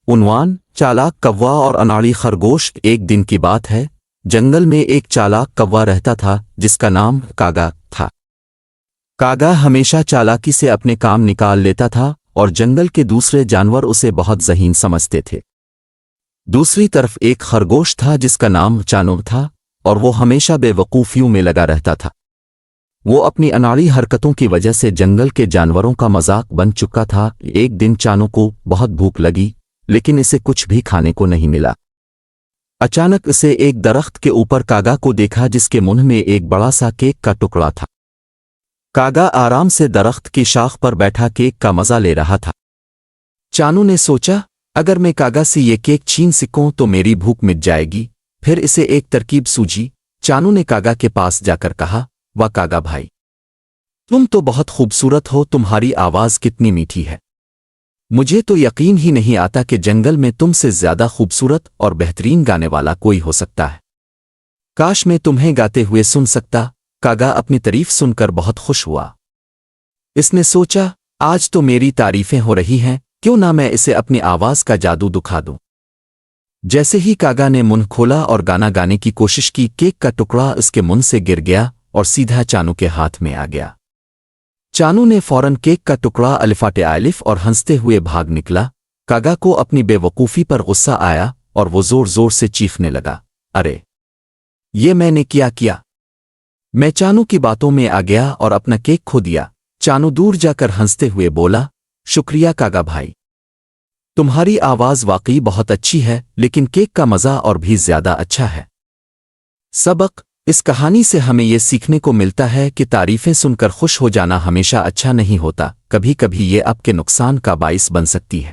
عنوان: چالاک کوا اور اناڑی خرگوش۔ ایک دن کی بات ہے، جنگل میں ایک چالاک کوا رہتا تھا جس کا نام کاگا تھا۔ کاگا ہمیشہ چالاکی سے اپنے کام نکال لیتا تھا اور جنگل کے دوسرے جانور اسے بہت ذہین سمجھتے تھے۔ دوسری طرف ایک خرگوش تھا جس کا نام چانو تھا اور وہ ہمیشہ بے وقوفیوں میں لگا رہتا تھا۔ وہ اپنی اناڑی حرکتوں کی وجہ سے جنگل کے جانوروں کا مذاق بن چکا تھا۔ ایک دن چانو کو بہت بھوک لگی لیکن اسے کچھ بھی کھانے کو نہیں ملا۔ اچانک اسے ایک درخت کے اوپر کاگا کو دیکھا جس کے منہ میں ایک بڑا سا کیک کا ٹکڑا تھا۔ کاگا آرام سے درخت کی شاخ پر بیٹھا کیک کا مزہ لے رہا تھا۔ چانو نے سوچا، اگر میں کاگا سے یہ کیک چھین سکوں تو میری بھوک مٹ جائے گی۔ پھر اسے ایک ترکیب سوجھی۔ چانو نے کاگا کے پاس جا کر کہا، واہ کاگا بھائی، تم تو بہت خوبصورت ہو، تمہاری آواز کتنی میٹھی ہے۔ مجھے تو یقین ہی نہیں آتا کہ جنگل میں تم سے زیادہ خوبصورت اور بہترین گانے والا کوئی ہو سکتا ہے۔ کاش میں تمہیں گاتے ہوئے سن سکتا۔ کاگا اپنی تعریف سن کر بہت خوش ہوا۔ اس نے سوچا، آج تو میری تعریفیں ہو رہی ہیں، کیوں نہ میں اسے اپنی آواز کا جادو دکھا دوں۔ جیسے ہی کاگا نے منہ کھولا اور گانا گانے کی کوشش کی، کیک کا ٹکڑا اس کے منہ سے گر گیا اور سیدھا چانو کے ہاتھ میں آ گیا۔ چانو نے فوراً کیک کا ٹکڑا الفاٹ الف اور ہنستے ہوئے بھاگ نکلا۔ کاگا کو اپنی بے وقوفی پر غصہ آیا اور وہ زور زور سے چیخنے لگا، ارے یہ میں نے کیا؟ میں چانو کی باتوں میں آ گیا اور اپنا کیک کھو دیا۔ چانو دور جا کر ہنستے ہوئے بولا، شکریہ کاگا بھائی، تمہاری آواز واقعی بہت اچھی ہے، لیکن کیک کا مزہ اور بھی زیادہ اچھا ہے۔ سبق: اس کہانی سے ہمیں یہ سیکھنے کو ملتا ہے کہ تعریفیں سن کر خوش ہو جانا ہمیشہ اچھا نہیں ہوتا، کبھی کبھی یہ آپ کے نقصان کا باعث بن سکتی ہے۔